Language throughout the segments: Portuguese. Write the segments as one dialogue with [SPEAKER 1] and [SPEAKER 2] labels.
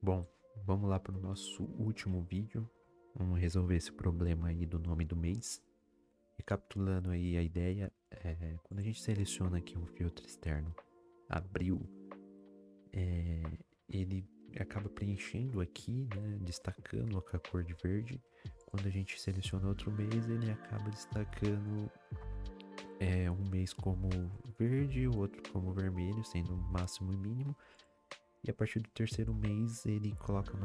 [SPEAKER 1] Bom, vamos lá para o nosso último vídeo. Vamos resolver esse problema aí do nome do mês. Recapitulando aí a ideia, quando a gente seleciona aqui um filtro externo, abril, ele acaba preenchendo aqui, né, destacando com a cor de verde. Quando a gente seleciona outro mês, ele acaba destacando um mês como verde, o outro como vermelho, sendo máximo e mínimo. E a partir do terceiro mês ele coloca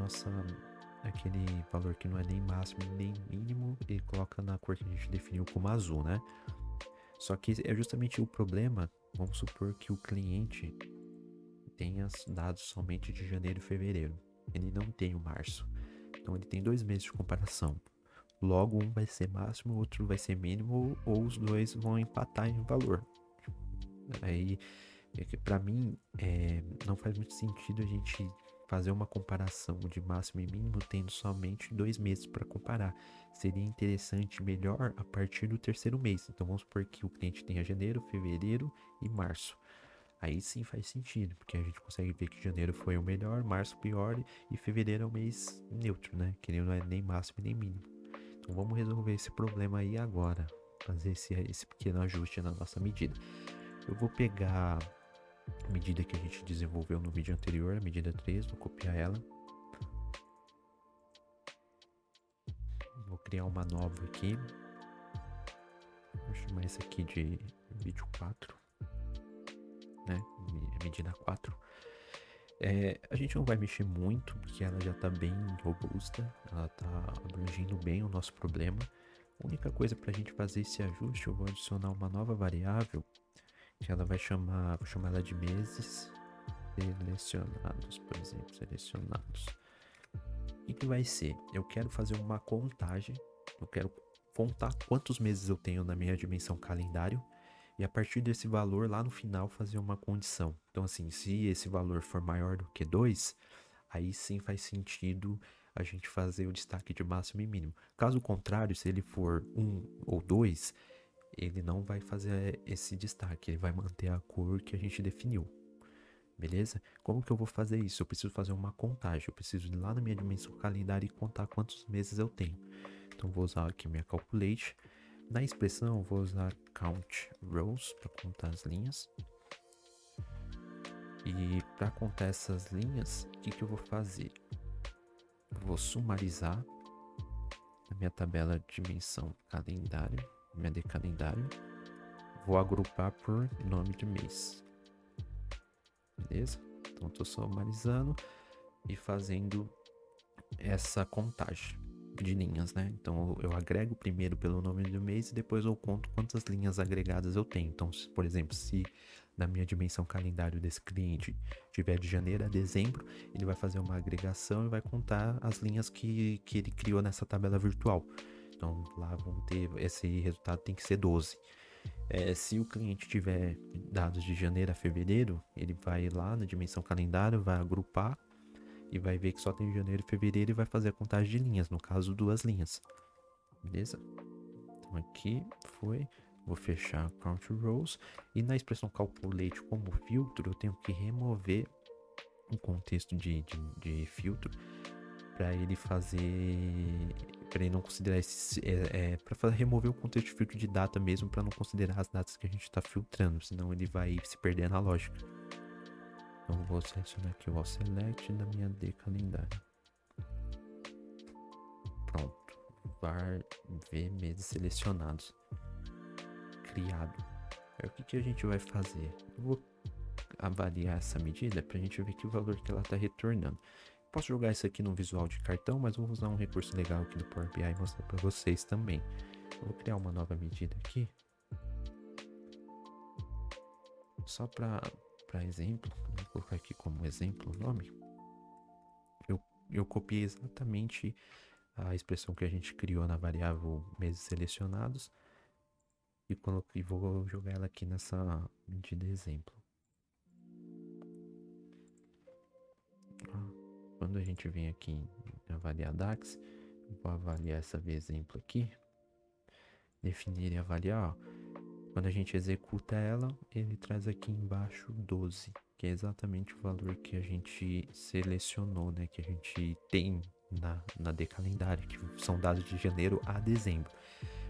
[SPEAKER 1] aquele valor que não é nem máximo nem mínimo, ele coloca na cor que a gente definiu como azul, né? Só que é justamente o problema, vamos supor que o cliente tenha dados somente de janeiro e fevereiro. Ele não tem o março. Então ele tem 2 meses de comparação. Logo, um vai ser máximo, o outro vai ser mínimo, ou os dois vão empatar em valor. Aí, para mim, não faz muito sentido a gente fazer uma comparação de máximo e mínimo tendo somente 2 meses para comparar. Seria interessante melhor a partir do terceiro mês. Então vamos supor que o cliente tenha janeiro, fevereiro e março. Aí sim faz sentido, porque a gente consegue ver que janeiro foi o melhor, março o pior e fevereiro é o mês neutro, né? Que ele não é nem máximo nem mínimo. Então vamos resolver esse problema aí agora. Fazer esse pequeno ajuste na nossa medida. Eu vou pegar a medida que a gente desenvolveu no vídeo anterior, a medida 3, vou copiar ela. Vou criar uma nova aqui. Vou chamar essa aqui de vídeo 4, né? Medida 4. A gente não vai mexer muito, porque ela já está bem robusta, ela está abrangindo bem o nosso problema. A única coisa para a gente fazer esse ajuste, eu vou adicionar uma nova variável, que ela vou chamar ela de meses selecionados, por exemplo, selecionados. O que vai ser? Eu quero fazer uma contagem, eu quero contar quantos meses eu tenho na minha dimensão calendário, e a partir desse valor, lá no final, fazer uma condição. Então, assim, se esse valor for maior do que 2, aí sim faz sentido a gente fazer o destaque de máximo e mínimo. Caso contrário, se ele for 1 ou 2, ele não vai fazer esse destaque, ele vai manter a cor que a gente definiu. Beleza? Como que eu vou fazer isso? Eu preciso fazer uma contagem, eu preciso ir lá na minha dimensão calendário e contar quantos meses eu tenho. Então vou usar aqui minha calculate. Na expressão, vou usar count rows para contar as linhas. E para contar essas linhas, o que eu vou fazer? Eu vou sumarizar a minha tabela de dimensão calendário, minha de calendário. Vou agrupar por nome de mês. Beleza? Então estou sumarizando e fazendo essa contagem de linhas, né? Então eu agrego primeiro pelo nome do mês e depois eu conto quantas linhas agregadas eu tenho. Então, por exemplo, se na minha dimensão calendário desse cliente tiver de janeiro a dezembro, ele vai fazer uma agregação e vai contar as linhas que ele criou nessa tabela virtual. Então lá vão ter, esse resultado tem que ser 12. Se o cliente tiver dados de janeiro a fevereiro, ele vai lá na dimensão calendário, vai agrupar e vai ver que só tem janeiro e fevereiro e vai fazer a contagem de linhas, no caso 2 linhas. Beleza? Então aqui foi, vou fechar count rows e na expressão calculate como filtro eu tenho que remover o contexto de filtro para ele fazer, para ele não considerar para remover o contexto de filtro de data mesmo, para não considerar as datas que a gente está filtrando, senão ele vai se perder na lógica. Então vou selecionar aqui o all select da minha D calendário. Pronto. Var v meses selecionados. Criado. Aí o que a gente vai fazer? Eu vou avaliar essa medida para a gente ver que o valor que ela está retornando. Posso jogar isso aqui no visual de cartão, mas vou usar um recurso legal aqui do Power BI e mostrar para vocês também. Eu vou criar uma nova medida aqui. Só para exemplo, vou colocar aqui como exemplo o nome. Eu copiei exatamente a expressão que a gente criou na variável meses selecionados e vou jogar ela aqui nessa medida exemplo. Quando a gente vem aqui em avaliar DAX, vou avaliar essa v exemplo aqui, definir e avaliar. Quando a gente executa ela, ele traz aqui embaixo 12, que é exatamente o valor que a gente selecionou, né? Que a gente tem na decalendário, que são dados de janeiro a dezembro.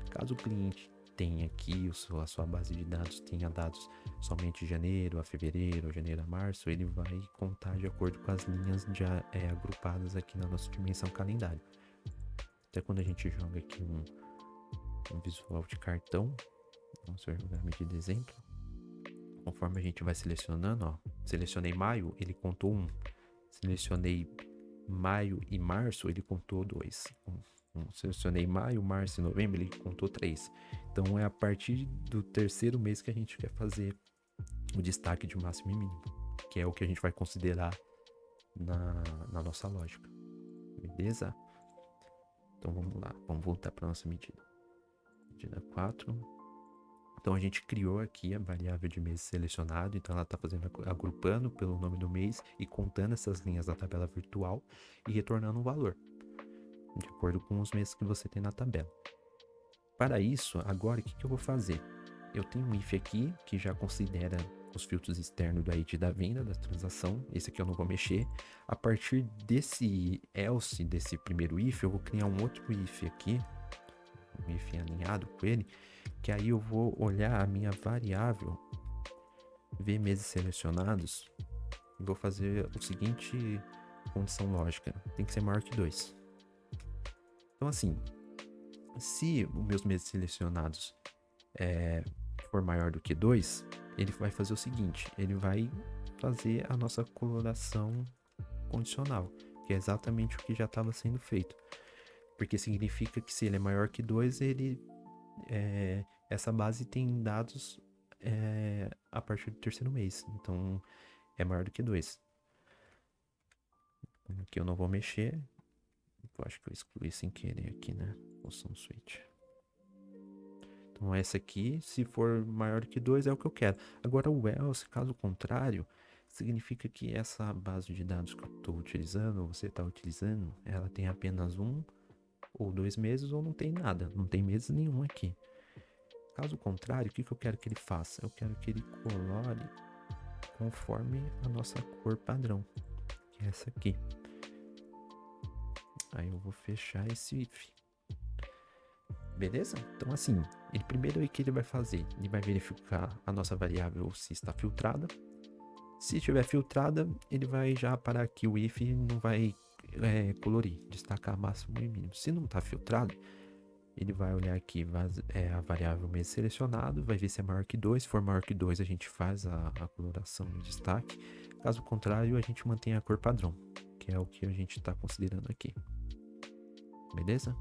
[SPEAKER 1] Caso o cliente tenha aqui a sua base de dados tenha dados somente de janeiro a fevereiro, janeiro a março, ele vai contar de acordo com as linhas já agrupadas aqui na nossa dimensão calendário. Até quando a gente joga aqui um visual de cartão, vamos jogar a medida de exemplo, conforme a gente vai selecionando, ó, selecionei maio, ele contou 1, selecionei maio e março, ele contou 2. Selecionei maio, março e novembro, ele contou 3. Então é a partir do terceiro mês que a gente quer fazer o destaque de máximo e mínimo, que é o que a gente vai considerar na nossa lógica. Beleza? Então vamos lá, vamos voltar para nossa medida. Medida 4. Então a gente criou aqui a variável de mês selecionado, então ela está agrupando pelo nome do mês e contando essas linhas da tabela virtual e retornando um valor, de acordo com os meses que você tem na tabela. Para isso, agora o que eu vou fazer? Eu tenho um if aqui que já considera os filtros externos do ID da venda, da transação. Esse aqui eu não vou mexer. A partir desse else, desse primeiro if, eu vou criar um outro if aqui, um if alinhado com ele, que aí eu vou olhar a minha variável, ver meses selecionados, e vou fazer o seguinte condição lógica: tem que ser maior que 2. Então assim, se os meus meses selecionados for maior do que 2, ele vai fazer o seguinte: ele vai fazer a nossa coloração condicional, que é exatamente o que já estava sendo feito, porque significa que se ele é maior que 2, essa base tem dados a partir do terceiro mês, então é maior do que 2. Aqui eu não vou mexer, eu acho que eu excluí sem querer aqui, né? Função switch. Então essa aqui, se for maior que 2, é o que eu quero. Agora o else, caso contrário, significa que essa base de dados que eu estou utilizando, ou você está utilizando, ela tem apenas 1 ou 2 meses, ou não tem nada, não tem meses nenhum aqui. Caso contrário, o que eu quero que ele faça? Eu quero que ele colore conforme a nossa cor padrão, que é essa aqui. Aí eu vou fechar esse if. Beleza? Então assim, primeiro o que ele vai fazer? Ele vai verificar a nossa variável se está filtrada. Se estiver filtrada, ele vai já parar aqui o if e não vai colorir, destacar máximo e mínimo. Se não está filtrado, ele vai olhar aqui a variável mês selecionado, vai ver se é maior que 2. Se for maior que 2, a gente faz a coloração no destaque. Caso contrário, a gente mantém a cor padrão, que é o que a gente está considerando aqui. Beleza?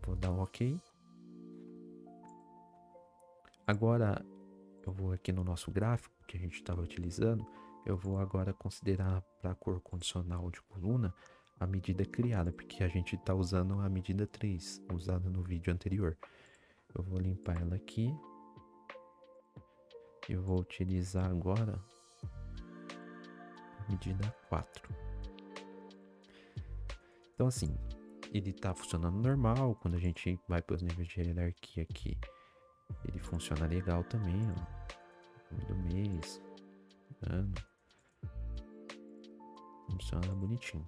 [SPEAKER 1] Vou dar um OK. Agora, eu vou aqui no nosso gráfico que a gente estava utilizando, eu vou agora considerar para a cor condicional de coluna a medida criada, porque a gente está usando a medida 3, usada no vídeo anterior. Eu vou limpar ela aqui. Eu vou utilizar agora a medida 4. Então assim, ele está funcionando normal. Quando a gente vai para os níveis de hierarquia aqui, ele funciona legal também, ó. Nome do mês, ano. Funciona bonitinho.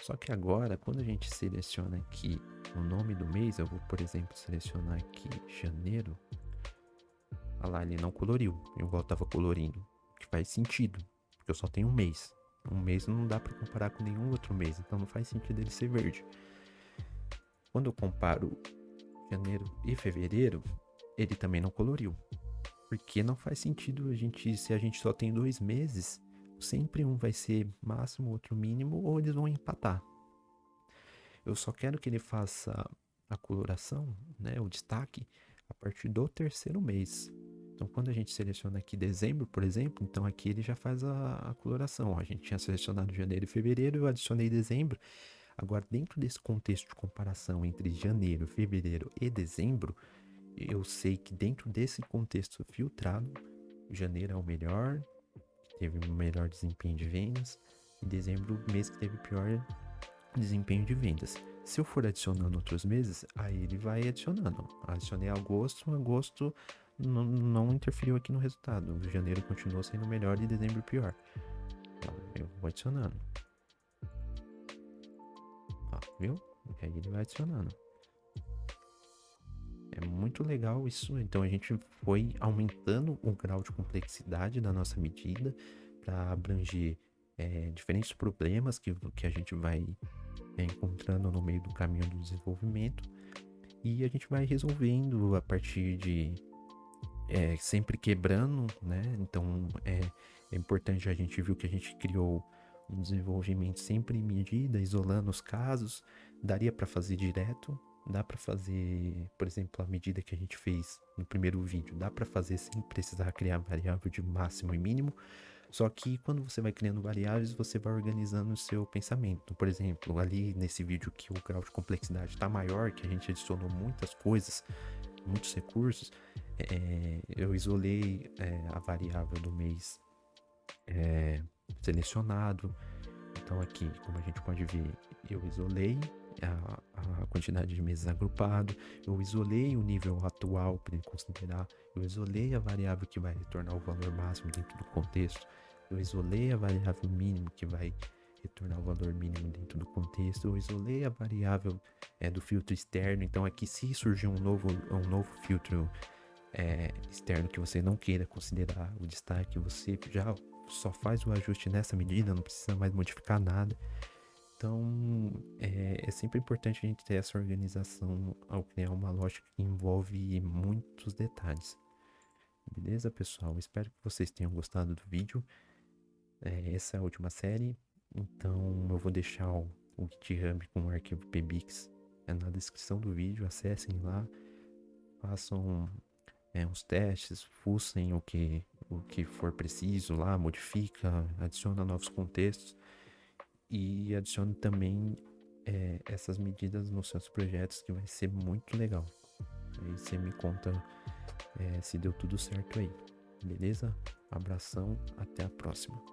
[SPEAKER 1] Só que agora, quando a gente seleciona aqui o nome do mês, eu vou, por exemplo, selecionar aqui janeiro. Olha lá, ele não coloriu, igual estava colorindo. Que faz sentido, porque eu só tenho um mês. Um mês não dá para comparar com nenhum outro mês, então não faz sentido ele ser verde. Quando eu comparo janeiro e fevereiro, ele também não coloriu. Porque não faz sentido se a gente só tem 2 meses, sempre um vai ser máximo, outro mínimo, ou eles vão empatar. Eu só quero que ele faça a coloração, né, o destaque, a partir do terceiro mês. Então, quando a gente seleciona aqui dezembro, por exemplo, então aqui ele já faz a coloração. A gente tinha selecionado janeiro e fevereiro, eu adicionei dezembro. Agora, dentro desse contexto de comparação entre janeiro, fevereiro e dezembro, eu sei que dentro desse contexto filtrado, janeiro é o melhor, teve o melhor desempenho de vendas, e dezembro, o mês que teve pior desempenho de vendas. Se eu for adicionando outros meses, aí ele vai adicionando. Adicionei agosto não interferiu aqui no resultado. Janeiro continuou sendo melhor e dezembro pior. Ó, eu vou adicionando. Ó, viu? E aí ele vai adicionando. É muito legal isso. Então a gente foi aumentando o grau de complexidade da nossa medida para abranger diferentes problemas que a gente vai encontrando no meio do caminho do desenvolvimento. E a gente vai resolvendo a partir de sempre quebrando, né? Então é importante, a gente viu que a gente criou um desenvolvimento sempre em medida, isolando os casos. Daria para fazer direto, dá para fazer, por exemplo, a medida que a gente fez no primeiro vídeo, dá para fazer sem precisar criar variável de máximo e mínimo. Só que quando você vai criando variáveis, você vai organizando o seu pensamento. Por exemplo, ali nesse vídeo que o grau de complexidade está maior, que a gente adicionou muitas coisas, muitos recursos, eu isolei a variável do mês selecionado. Então aqui, como a gente pode ver, eu isolei a quantidade de meses agrupado, eu isolei o nível atual para ele considerar, eu isolei a variável que vai retornar o valor máximo dentro do contexto, eu isolei a variável mínimo que vai retornar o valor mínimo dentro do contexto, eu isolei a variável do filtro externo. Então aqui, se surgir um novo filtro externo que você não queira considerar o destaque, você já só faz o ajuste nessa medida, não precisa mais modificar nada. Então é sempre importante a gente ter essa organização ao criar uma lógica que envolve muitos detalhes. Beleza, pessoal? Espero que vocês tenham gostado do vídeo. Essa é a última série, então eu vou deixar o GitHub com o arquivo PBix na descrição do vídeo. Acessem lá, façam uns testes, fuçem o que for preciso lá, modifica, adiciona novos contextos e adicione também essas medidas nos seus projetos, que vai ser muito legal. Aí você me conta se deu tudo certo aí, beleza? Abração, até a próxima.